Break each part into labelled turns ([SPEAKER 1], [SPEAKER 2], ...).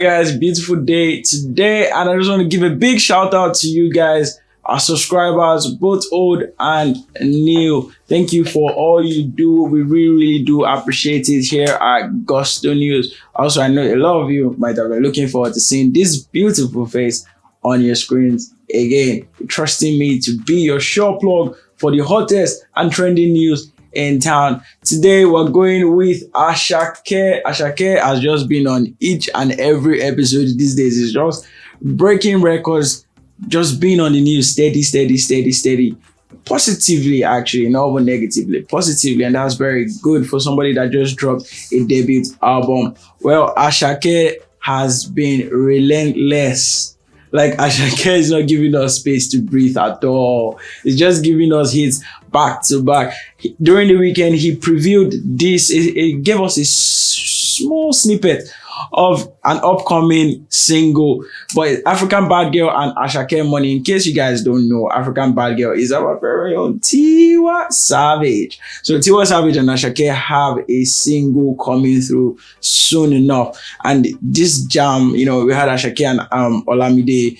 [SPEAKER 1] Guys, beautiful day today, and I just want to give a big shout out to you guys, our subscribers, both old and new. Thank you for all you do. We really do appreciate it here at Gusto News. Also, I know a lot of you might have been looking forward to seeing this beautiful face on your screens again, trusting me to be your show plug for the hottest and trending news in town. Today we're going with Asake. Asake has just been on each and every episode these days. It's just breaking records, just being on the news steady. Positively, actually, not even negatively, positively, and that's very good for somebody that just dropped a debut album. Well, Asake has been relentless. Like, Asake is not giving us space to breathe at all. It's just giving us hits back to back. During the weekend, he previewed this. It gave us a small snippet of an upcoming single. But African Bad Girl and Asake Money, in case you guys don't know, African Bad Girl is our very own Tiwa Savage. So Tiwa Savage and Asake have a single coming through soon enough. And this jam, we had Asake and Olamide,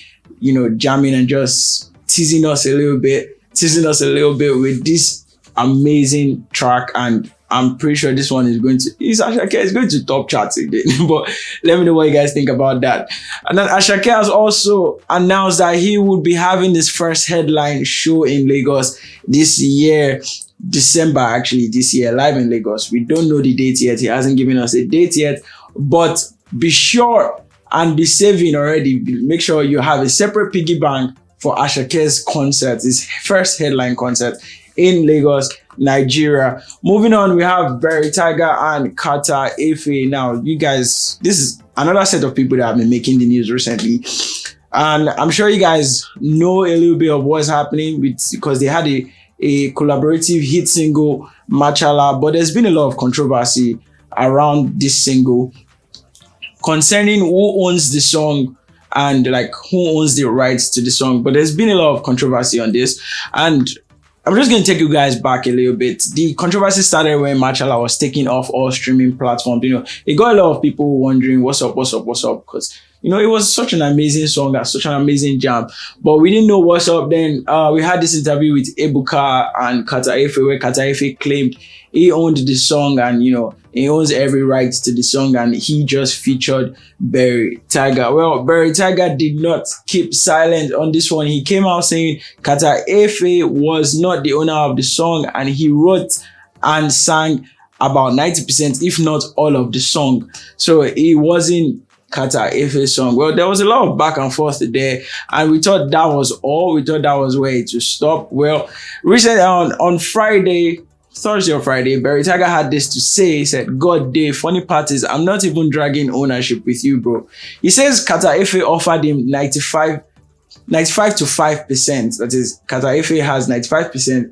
[SPEAKER 1] jamming and just teasing us a little bit with this amazing track, and I'm pretty sure this one is going to top charts again. But let me know what you guys think about that. And then Asake has also announced that he would be having his first headline show in Lagos this year, December this year, live in Lagos. We don't know the date yet. He hasn't given us a date yet, but be sure and be saving already. Make sure you have a separate piggy bank for Asake's concert, his first headline concert in Lagos, Nigeria. Moving on, we have Berry Tiger and Kata Efe. Now, you guys, this is another set of people that have been making the news recently. And I'm sure you guys know a little bit of what's happening because they had a collaborative hit single, Mashallah. But there's been a lot of controversy around this single concerning who owns the song and who owns the rights to the song. But there's been a lot of controversy on this, and I'm just going to take you guys back a little bit. The controversy started when Mashallah was taken off all streaming platforms. It got a lot of people wondering what's up, because it was such an amazing song, such an amazing jam, but we didn't know what's up. Then we had this interview with Ebuka and Kata Efe, where Kata Efe claimed he owned the song and he owns every right to the song, and he just featured Berry Tiger. Well, Berry Tiger did not keep silent on this one. He came out saying Kata Efe was not the owner of the song, and he wrote and sang about 90%, if not all of the song. So it wasn't Kata Efe's song. Well, there was a lot of back and forth there, and we thought that was all. We thought that was where it would stop. Well, recently on Thursday or Friday, Berry Tiger had this to say. He said, "God day, funny part is I'm not even dragging ownership with you, bro." He says Kata Efe offered him 95 to 5%. That is, Kata Efe has 95%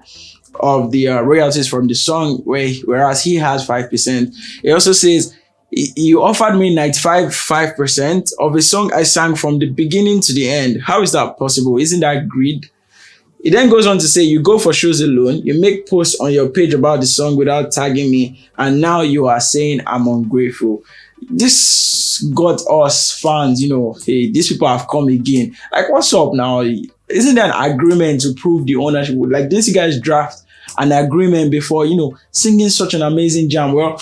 [SPEAKER 1] of the royalties from the song, whereas he has 5%. He also says, "You offered me 95% of a song I sang from the beginning to the end. How is that possible? Isn't that greed?" It then goes on to say, "You go for shows alone, you make posts on your page about the song without tagging me, and now you are saying I'm ungrateful." This got us fans, hey, these people have come again. What's up now? Isn't there an agreement to prove the ownership? Didn't you guys draft an agreement before, singing such an amazing jam? Well,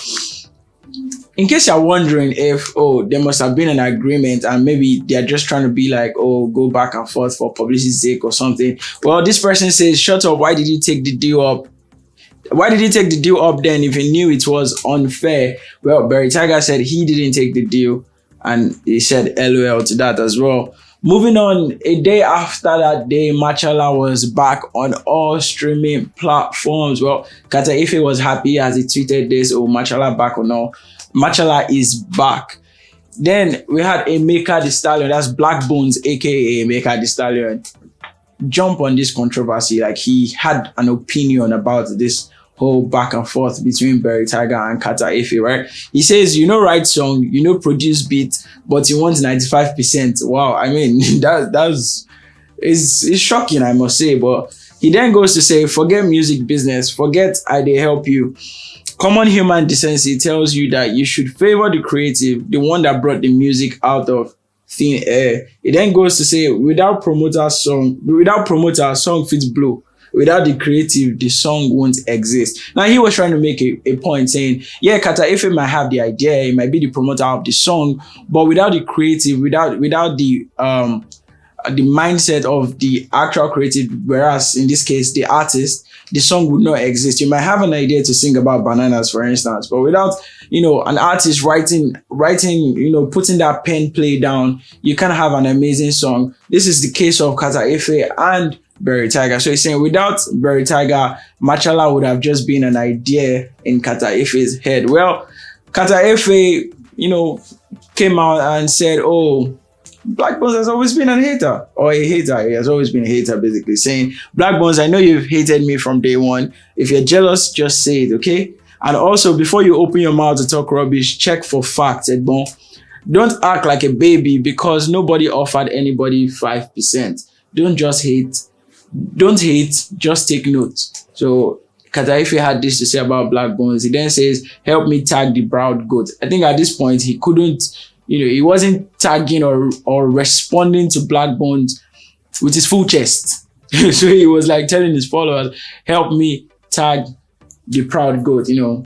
[SPEAKER 1] in case you're wondering if, there must have been an agreement and maybe they're just trying to be go back and forth for publicity's sake or something. Well, this person says, "Shut up, why did you take the deal up? Why did he take the deal up then if he knew it was unfair?" Well, Berry Tiger said he didn't take the deal, and he said LOL to that as well. Moving on, a day after that day, Mashallah was back on all streaming platforms. Well, Kata Efe was happy as he tweeted this, Mashallah back on all. Mashallah is back. Then we had Emeka the Stallion, that's Blaqbonez, aka Emeka the Stallion, jump on this controversy. He had an opinion about this whole back and forth between Berry Tiger and Kata Efe, right? He says, write song, produce beat, but you want 95%. Wow, I mean, it's shocking, I must say. But he then goes to say, forget music business, forget I dey help you. Common human decency tells you that you should favor the creative, the one that brought the music out of thin air. It then goes to say, without promoter, a song fits blow. Without the creative, the song won't exist. Now he was trying to make a point saying, yeah, Kata Efe might have the idea, he might be the promoter of the song, but without the creative, without the mindset of the actual creative, whereas in this case the artist, the song would not exist. You might have an idea to sing about bananas, for instance, but without an artist writing, putting that pen play down, you can't have an amazing song. This is the case of Kata Efe and Berry Tiger. So he's saying without Berry Tiger, Mashallah would have just been an idea in Kata Efe's head. Well, Kata Efe, came out and said, oh, Blaqbonez has always been a hater, or a hater. He has always been a hater, basically saying, Blaqbonez, I know you've hated me from day one. If you're jealous, just say it, okay? And also, before you open your mouth to talk rubbish, check for facts, Edbon. Don't act like a baby because nobody offered anybody 5%. Don't just hate. Don't hate, just take note. So Kata Efe had this to say about Blaqbonez. He then says, help me tag the proud goat. I think at this point he couldn't, he wasn't tagging or responding to Blaqbonez with his full chest. So he was like telling his followers, help me tag the proud goat, to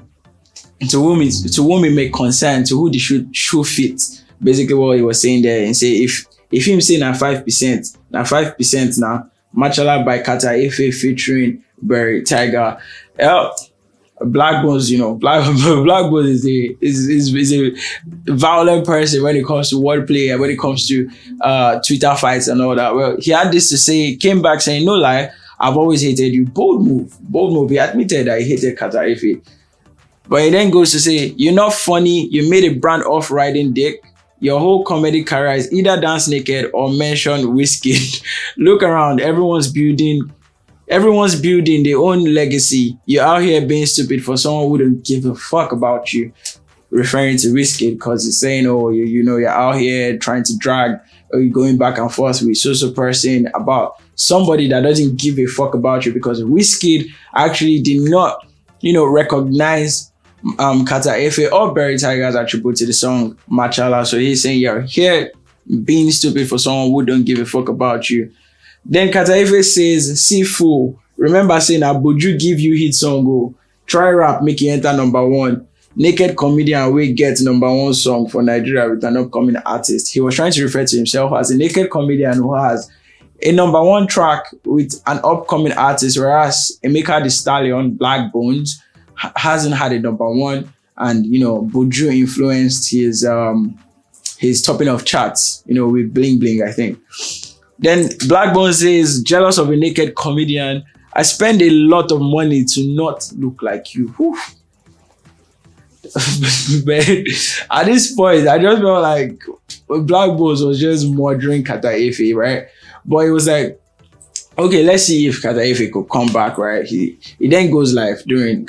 [SPEAKER 1] whom it may concern, to who the shoe fits. Basically what he was saying there, and say if him saying at 5%, now 5% now, Mashallah by Kata Efe featuring Berry Tiger. Blaqbonez, Blaqbonez is a violent person when it comes to wordplay and when it comes to Twitter fights and all that. Well, he had this to say, came back saying, no lie, I've always hated you. Bold move. He admitted that he hated Kata Efe. But he then goes to say, you're not funny, you made a brand off riding dick. Your whole comedy career is either dance naked or mention WIZKID. Look around, everyone's building their own legacy. You're out here being stupid for someone who don't give a fuck about you. Referring to WIZKID because he's saying, oh, you're out here trying to drag, or you're going back and forth with so person about somebody that doesn't give a fuck about you, because WIZKID actually did not, recognize Kata Efe or Berry Tiger's attribute to the song Mashallah. So he's saying you're here being stupid for someone who don't give a fuck about you. Then Kata Efe says, see fool, remember saying Abuju give you hit song, go try rap, make you enter #1. Naked comedian will get #1 song for Nigeria with an upcoming artist. He was trying to refer to himself as a naked comedian who has a #1 track with an upcoming artist, whereas Emeka the Stallion, Blaqbonez, hasn't had a #1, and Buju influenced his topping of charts, with Bling Bling, I think. Then Blaqbonez says, jealous of a naked comedian, I spend a lot of money to not look like you. But at this point, I just felt like Blaqbonez was just murdering Kata Efe, right? But it was like, okay, let's see if Kata Efe could come back, right? He then goes live during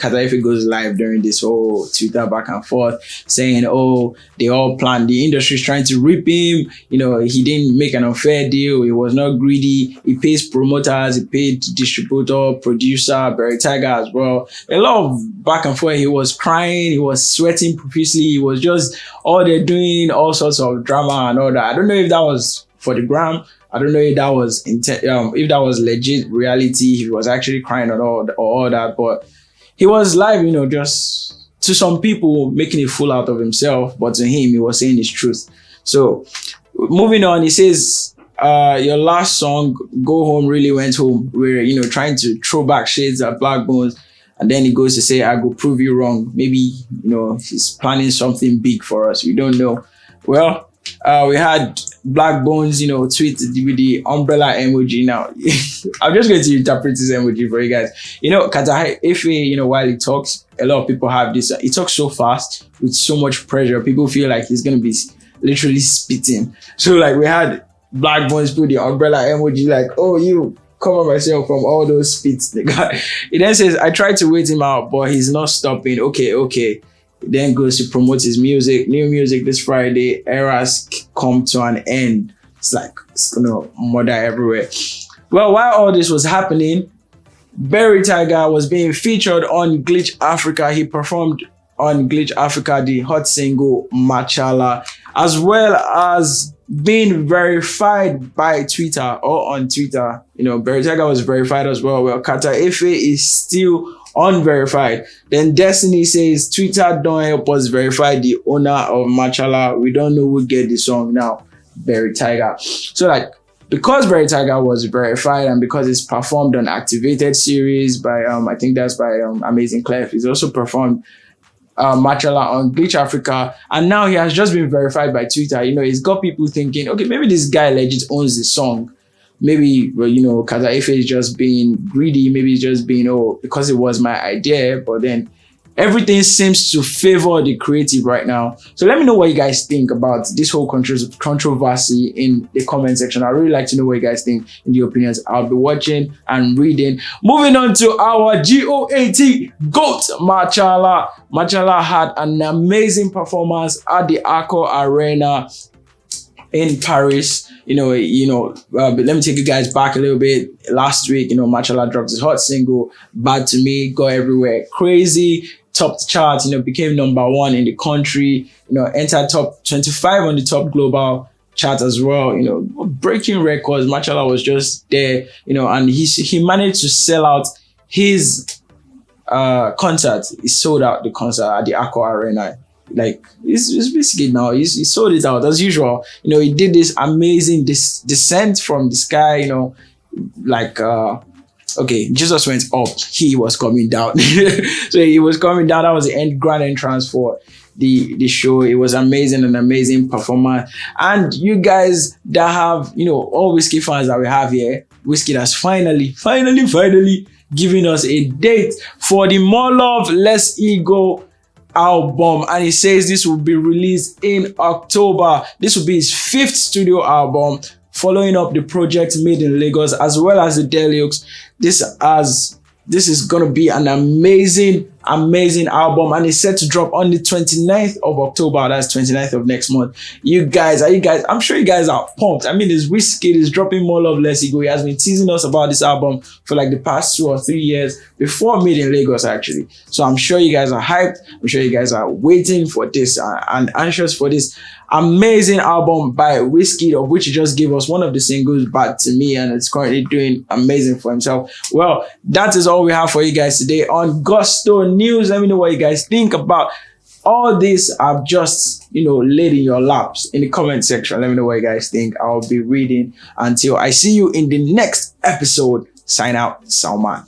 [SPEAKER 1] this whole Twitter back and forth, saying, oh, they all planned, the industry's trying to rip him, he didn't make an unfair deal, he was not greedy, he pays promoters, he paid distributor, producer, Berry Tiger as well. A lot of back and forth. He was crying, he was sweating profusely, he was just, they're doing all sorts of drama and all that. I don't know if that was for the gram. I don't know if that was legit reality. He was actually crying or all that, but he was live, just to some people making a fool out of himself, but to him, he was saying his truth. So moving on, he says, your last song, Go Home, really went home. We're, trying to throw back shades at Blaqbonez. And then he goes to say, I go prove you wrong. Maybe, he's planning something big for us. We don't know. Well, we had Blaqbonez, tweet with the umbrella emoji. Now, I'm just going to interpret this emoji for you guys. Kata Efe, while he talks, a lot of people have this. He talks so fast with so much pressure. People feel like he's going to be literally spitting. So, like, we had Blaqbonez put the umbrella emoji, like, oh, you cover myself from all those spits. He then says, I tried to wait him out, but he's not stopping. Okay. Then goes to promote his music, new music this Friday. Eras come to an end. It's like it's gonna murder everywhere. Well, while all this was happening, Berry Tiger was being featured on Glitch Africa. He performed on Glitch Africa the hot single Mashallah, as well as being verified by Twitter or on Twitter. Berry Tiger was verified as well. Well, Kata Efe is still unverified. Then Destiny says, Twitter don't help us verify the owner of Mashallah. We don't know who get the song now. Berry Tiger. So because Berry Tiger was verified and because it's performed on Activated series by I think that's by Amazing Clef. He's also performed Mashallah on Glitch Africa, and now he has just been verified by Twitter. He's got people thinking, okay, maybe this guy legit owns the song. Maybe, Kata Efe is just being greedy. Maybe he's just being, because it was my idea. But then everything seems to favor the creative right now. So let me know what you guys think about this whole controversy in the comment section. I'd really like to know what you guys think in the opinions. I'll be watching and reading. Moving on to our GOAT GOAT, Mashallah. Mashallah had an amazing performance at the Accor Arena in Paris. But let me take you guys back a little bit. Last week, Mashallah dropped his hot single, Bad to Me, got everywhere crazy, topped the charts, became #1 in the country, entered top 25 on the top global chart as well, breaking records. Mashallah was just there, and he managed to sell out his concert. He sold out the concert at the Accor Arena. It's WIZKID now. He sold it out as usual. He did this amazing descent from the sky. Okay, Jesus went up, he was coming down. So he was coming down. That was the grand entrance for the show. It was amazing, an amazing performance. And you guys that have, all WIZKID fans that we have here, WIZKID has finally given us a date for the More Love, Less Ego album, and he says this will be released in October. This will be his 5th studio album, following up the project made in Lagos as well as the Deluxe. This is gonna be an amazing album, and it's set to drop on the 29th of October. That's 29th of next month. I'm sure you guys are pumped. I mean, this WIZKID is dropping More Love, Less Ego. He has been teasing us about this album for the past 2 or 3 years before Made in Lagos, actually. So I'm sure you guys are hyped. I'm sure you guys are waiting for this and anxious for this amazing album by WIZKID, of which he just gave us one of the singles, Bad to Me, and it's currently doing amazing for himself. Well, that is all we have for you guys today on Gusto News. Let me know what you guys think about all this I've just, laid in your laps in the comment section. Let me know what you guys think. I'll be reading. Until I see you in the next episode. Sign out, Salman.